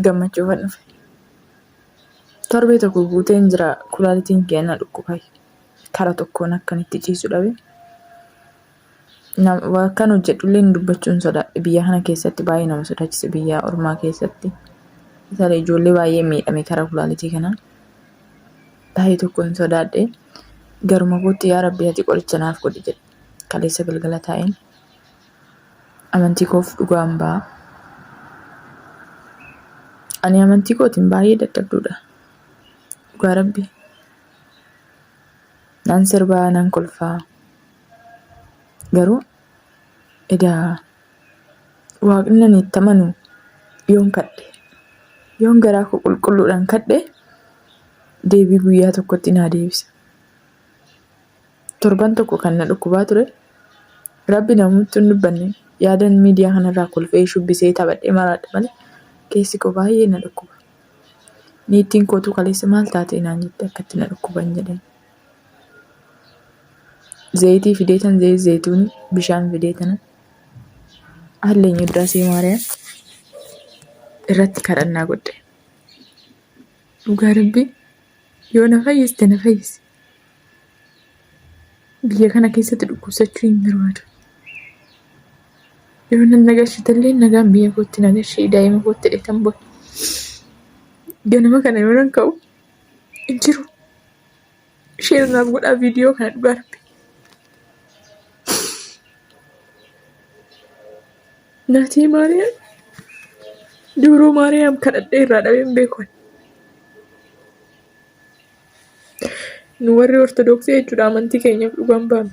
gammachuufan dhufe. Torbee tokko guuteen jira kulaalitiin keenna dhukkubay. Kara tokkoon akkanitti ciisu dhabe. Kan hojjedhullee dubbachuun sodaadhe biyya kana keessatti baay'ee nama sodaachisa biyya ormaa keessatti. Isaalee ijoollee baay'ee miidhame kara kulaalitii kanaan. Baay'ee tokkoon sodaadhe. Garuma kootti yaa Rabbi ati qoricha naaf godhi jedhe. Kaleessa galgala taa'een. Amantii koof dhugaan ba'a. Ani amantii kootiin baay'ee dadhabduudha. Dhugaa Rabbi. Nan sirbaa nan kolfaa. Garuu edaa waaqni ani itti amanu yoon kadhe yoon garaa koo qulqulluudhaan kadhe deebii guyyaa tokkotti naa deebisa. Torban tokko kan na dhukkubaa ture Rabbi namoota hin dubbanne yaadan miidiyaa kanarraa kolfee shubbisee taphadhee maraadha malee keessi koo baay'ee na dhukkuba. Niitiin kootu kaleessa maal taatee naan jette akkatti na dhukkuban jedheen. Zayitii fideetan zayit zayituuni bishaan fideetana halleenya Udaasee Maariyaam irratti kadhannaa godhe. Dhugaa Rabbi yoo na fayyiste na fayyisi. Biyya kana keessatti dhukkubsachuu hin barbaadu. Yoo nan nagashitellee nagaan biyya kootti nagashee daa'ima kootti dheetan booda. Ganama kana yoo nan ka'u hin jiru. Isheen naaf godhaa viidiyoo kana dhugaa Rabbi. Naatii Maariyaam dubroo Maariyaam kadhadhee irraa dhabeen beekon. Nu warri Ortodoksii jechuudha amantii keenyaaf dhugaan baanu.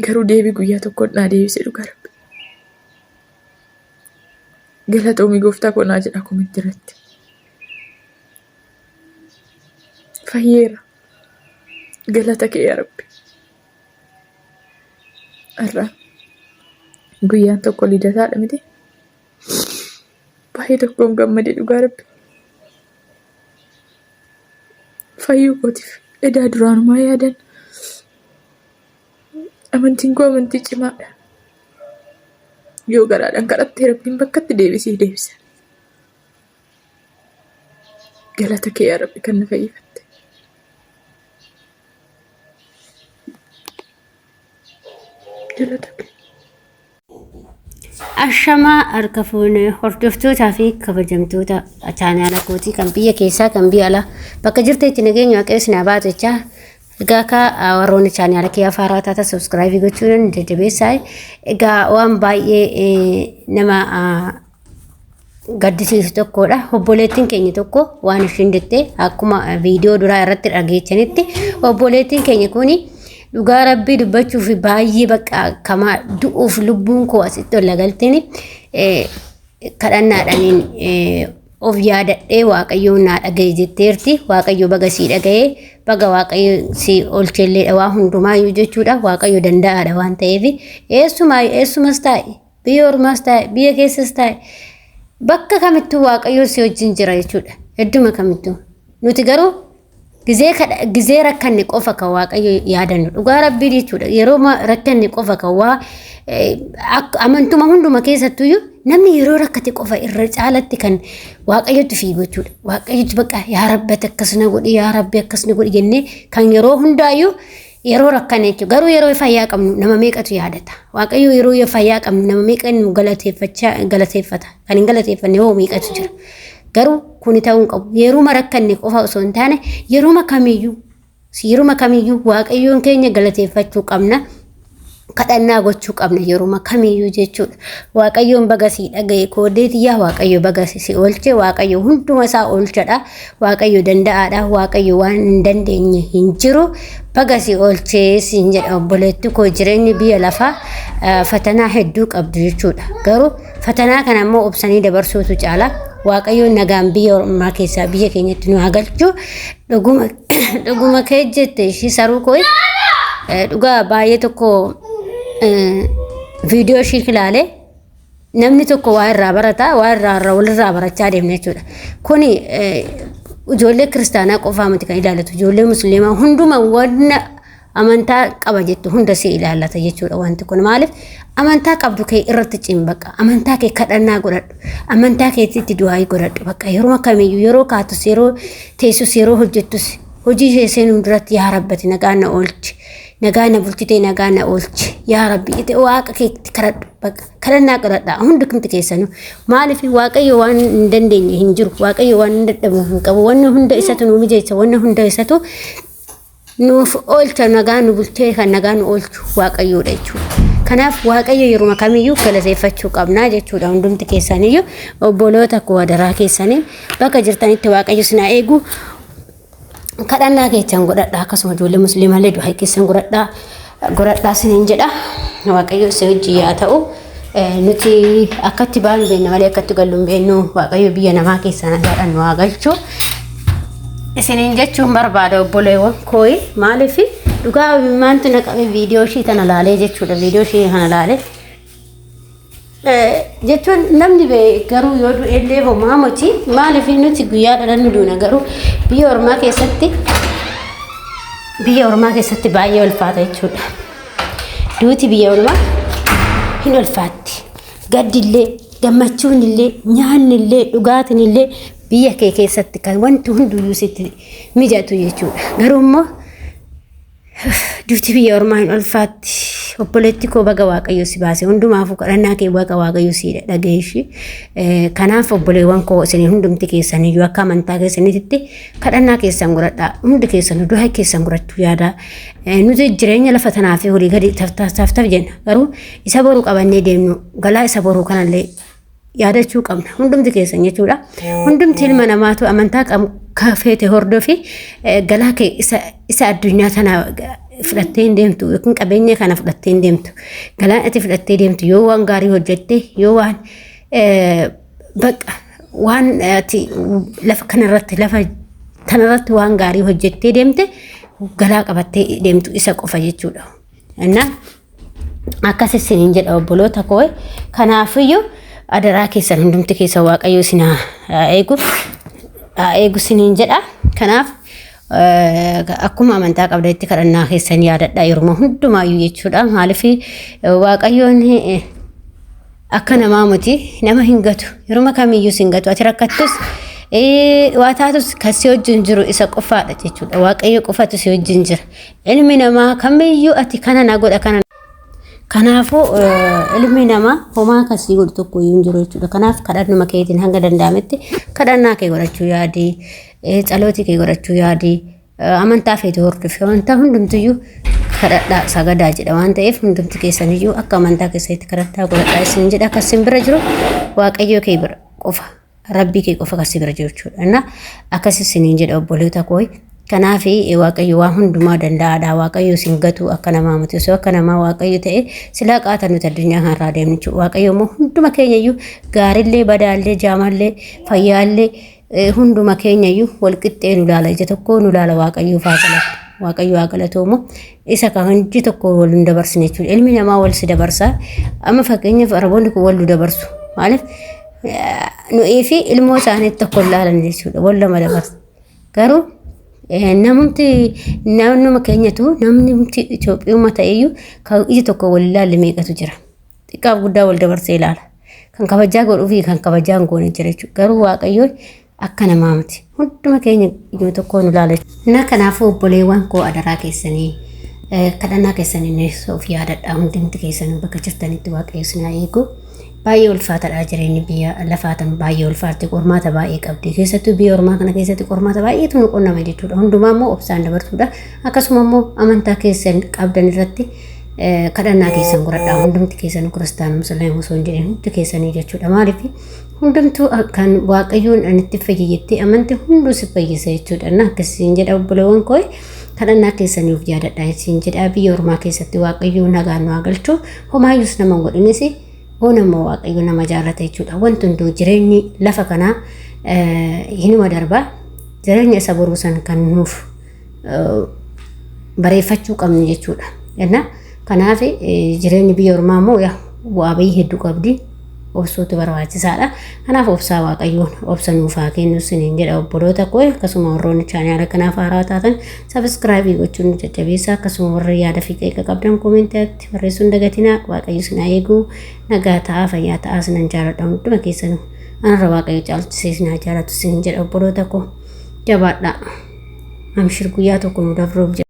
Garuu deebii guyyaa tokko naa deebisee dhugaa Rabbi. Galatoomii gooftaa koo naa jedha komitti irratti. Fayyeera. Galata kee yaa Rabbi. Arraa. Guyyaan tokko lidataadha miti. Baay'ee tokkoon gammadee dhugaa Rabbi. Fayyuu kootiif edaa duraanumaa yaadan. Amantiin koo amantii cimaadha. Yoo garaadhaan kadhattee Rabbiin bakkatti deebisee deebisa. Galata kee yaa Rabbi kan na fayyifatte. Galata kee. Ashamaa harka fuunee hordoftootaa fi kabajamtoota chaanaala kootii kan biyya keessaa kan biyya alaa bakka jirteetti nageenya waaqayyo sinaa baatechaa egaa ka warroonni chaanaala kee afaaraa taata subscribe gochuun jajjabeessaa egaa waan baay'ee nama gaddisiisu tokkodha. Obboleettiin keenya tokko waan ishiin jettee akkuma viidiyoo duraa irratti dhageechanitti obboleettiin keenya kuni dhugaa Rabbii dubbachuuf baay'ee bakka kama du'uuf lubbuun koo asitti ol galteeni kadhannaadhaan of yaadadhee waaqayyoon naa dhagaye jetteerti. Waaqayyo baga sii dhagaye baga waaqayyo sii olchelleedha waa hundumaayyuu jechuudha. Waaqayyo danda'aadha waan ta'eef eessumas taa'e biyya ormaas taa'e biyya keessas taa'e bakka kamittuu waaqayyo si wajjin jira jechuudha. Hedduma kamittuu nuti garuu gizee rakkanne qofa kan waaqayyo yaadannu dhugaa Rabbii jechuudha. Yeroo rakkanne qofa kan waa amantuma hunduma keessattuyyuu namni yeroo rakkate qofa irra caalatti kan waaqayyotti fiigu jechuudha. Waaqayyotti bakka yaa Rabbi akkasina godhi yaa Rabbi akkasina godhi jennee kan yeroo hundaayyuu yeroo rakkanne jechuudha. Garuu yeroo fayyaa qabnu nama meeqatu yaadata. Waaqayyo yeroo fayyaa qabnu nama meeqa nu galateeffata. Kan hin galateeffanne hoo meeqatu jira. Garuu kuni ta'uu qabu. Yeroo rakkanne qofa osoo hin taane yeroo kamiyyuu waaqayyoon keenya galateeffachuu qabna. Kadhannaa gochuu qabna yeroo kamiyyuu jechuudha. Waaqayyoon baga sii dhagaye koodeetiyyaa waaqayyo baga sii oolche waaqayyo hunduma isaa oolchadha. Waaqayyo danda'aadha. Waaqayyo waan hin dandeenye hin jiru. Baga sii oolchee siin jedha obboleetti koo jireenyi biyya lafaa fatanaa hedduu qabdu jechuudha. Garuu fatanaa kana immoo obsanii dabarsuutu caala. Waaqayyoon nagaan biyya ormaa keessaa biyya keenyatti nu haa galchu. Dhuguma kee jette ishii saruu koo dhugaa baay'ee tokko viidiyoo ishii ilaalee namni tokko waa irraa barata waa irraa walirraa barachaa deemna jechuudha. Kuni ijoollee kiristaanaa qofaa miti kan ilaallatu ijoollee musliimaa hunduma wanna amantaa qaba jettu hunda si ilaallata jechuudha wanti kun maaliif amantaa qabdu kee irratti cimbaqa amantaa kee kadhannaa godhadhu amantaa keetti du'aa godhadhu bakka yeroo kamiyyuu yeroo kaatus yeroo teessus yeroo hojjettus hojii keessan hunduratti yaa rabbati nagaan na oolchi nagaan na bulchitee nagaan na oolchi yaa rabbi ite waaqa keetti kadhadhu bakka kadhannaa godhadha hundi kumti keessanu maaliif waaqayyo waan hin dandeenye hin jiru waaqayyo waan hin dadhabu hin qabu wanni hunda isatu nu mijeessa wanni hunda isatu nuuf oolcha nagaan nu bulchee kan nagaan nu oolchu waaqayyoodha jechuudha. Kanaaf waaqayyo yeroo kamiyyuu galateeffachuu qabnaa jechuudha hundumti keessaniyyuu obboloota koo adaraa keessanii bakka jirtanitti waaqayyo sinaa eegu kadhannaa keessan godhadhaa akkasuma ijoollee musliimallee du'aa keessan godhadhaa siniin jedha waaqayyo isa wajjin yaa ta'u nuti akkatti baanu beekna malee akkatti gallu hin beeknu waaqayyo biyya namaa keessan nagaadhaan nu haa galchu isiniin jechuun barbaada obboleewwan kooyi maaliif dhugaa maantu naqabe viidiyoo ishii tana laalee jechuudha viidiyoo ishii kana laalee jechuun namni garuu yoo du'ellee homaa moti maaliif nuti guyyaa dhalannu duuna garuu biyya ormaa keessatti baay'ee ulfaata jechuudha duuti biyya ormaa hin ulfaatti gaddillee gammachuunillee nyaannillee dhugaatinillee biyya kee keessatti kan wanti hunduyyuu sitti mijatu jechuudha garuu immoo duuti biyya ormaa hin ulfaatti obboleetti koo baga waaqayyo si baase hundumaafuu kadhannaa kee baga waaqayyo si dhageeshi kanaaf obboleewwan koo isin hundumti keessaniyyuu akka amantaa keessanitti kadhannaa keessan godhadhaa hundi keessan du'aa keessan godhachuu yaada nuti jireenya lafa tanaa fi horii gadi taftaaf jenna garuu isa boruu qabannee deemnu galaa isa boruu kanallee yaadachuu qabna hundumti keessan jechuudha hundumti ilma namaatu amantaa kafeete hordofi galaa kee isa addunyaa tana fudhattee deemtu yookiin qabeenya kana fudhattee deemtu galaan ati fudhattee deemtu yoo waan gaarii hojjette yoo waan baqa waan ati lafa kanarratti waan gaarii hojjettee deemte galaa qabattee deemtu isa qofa jechuudha እና akkas isiniin jedha obboloota koo kanaafiyyuu adaraa keessan hundumti keessa waaqayyo isin eegu isiniin jedha kanaaf akkuma amantaa qabdanitti kadhannaa keessan yaadadhaa yeroo hundumaayyuu jechuudha maaliif waaqayyoon akka namaa miti nama hin gatu yeroo kamiyyuu sin gatu ati rakkattus waa taatus kan si wajjin jiru isa qofaadha jechuudha waaqayyo qofatu si wajjin jira ilmi namaa kamiyyuu ati kana na godha kana kanaafuu ilmi namaa homaa kasii godhu tokko hin jiru jechuudha kanaaf kadhannuma keetiin hanga danda'ametti kadhannaa kee godhachuu yaadi ጸሎቲ kee godhachuu yaadi amantaa feetu hordofi amantaa hundumtiyyuu kadhadhaa sagadaa jedha waan ta'eef hundumti keessaniyyuu akka amantaa keessatti kadhadhaa godhadhaa isin jedha akkasin bira jiru waaqayyo kee bira qofa rabbii kee qofa kasi bira jiru jechuudha እና akkas isiniin jedha obboloota koo kanaaf waaqayyo waan hundumaa danda'aadha waaqayyo sin gatu akka namaa miti osoo akka namaa waaqayyo ta'e silaa qaata nuti addunyaa kanarraa deemnu jechuudha waaqayyo immoo hunduma keenyayyuu gaarillee badaallee jaamallee fayyaallee hunduma keenyayyuu walqixxee nu laala ija tokko nu laala waaqayyo faagalatu waaqayyo waagalatoommo isa kan hundi tokko wal nu dabarsine jechuudha ilmi namaa wal si dabarsa amma fakkeenyaaf araboonni kun wal nu dabarsu maaliif nu'ii fi ilmoo isaanii tokko laalan jechuudha wal lama dabarsa garuu namnuma keenyatu namni Itoophiyaa ta'eyyuu kan ija tokko wal ilaalle meeqatu jira xiqqaaf guddaa wal dabarsee ilaala kan kabajaa godhuu fi kan kabajaa hin goone jira jechuudha garuu waaqayyo akka namaa miti hunduma keenya ijuma tokko nu ilaala na kanaafuu obboleewwan koo adaraa keessanii kadhannaa keessanii of yaadadhaa hundumti keessanii bakka jirtanitti waaqayyo isin haa eegu baay'ee ulfaataadha jireenyi biyya lafaatan baay'ee ulfaatti qormaata baay'ee qabdi keessattuu biyya ormaa kana keessatti qormaata baay'eetu nu qunnama jechuudha hundumaa immoo obsaan dabarsuudha akkasuma immoo amantaa keessan qabdan irratti kadhannaa keessan godhadhaa hundumti keessan kiristaanaa musliimaa osoo hin jedhin hundi keessanii jechuudha maaliif hundumtuu kan waaqayyoon anitti fayyadetti amanti hunduu si fayyisa jechuudha እና akkasiin jedha obboleewwan koo kadhannaa keessanii of yaadadhaa isin jedha biyya ormaa keessatti waaqayyoon nagaan nu galchu homaayyuus nama godhinis Onammoo waaqayyo nama jaallata jechuudha wanti hunduu jireenyi lafa kanaa hinuma darbaa jireenya isa boruu san kan nuuf bareeffachuu qabnu jechuudha እና kanaaf jireenyi biyya ormaa immoo bu'aa bayii hedduu qabdi obsuutu barbaachisaadha. Kanaaf obsaa waaqayyoon obsa nuuf haa kennu isiniin jedha obboloota koo. Akkasuma warroonni chaanaala kanaaf haaraa taatan sabiskiraabii gochuun nu jajjabeessa. Akkasuma warri yaada fi qeeqa qabdan koomeentiitti barreessuun dagatinaa. Waaqayyo isin haa eegu. Nagaa ta'aa fayyaa ta'aa isinan jaalladha hunduma keessanuu. Anarra waaqayyo caalchisee isin haa jaallatu isiniin jedha obboloota koo. Jabaadhaa. Amshir guyyaa tokko nu dabruuf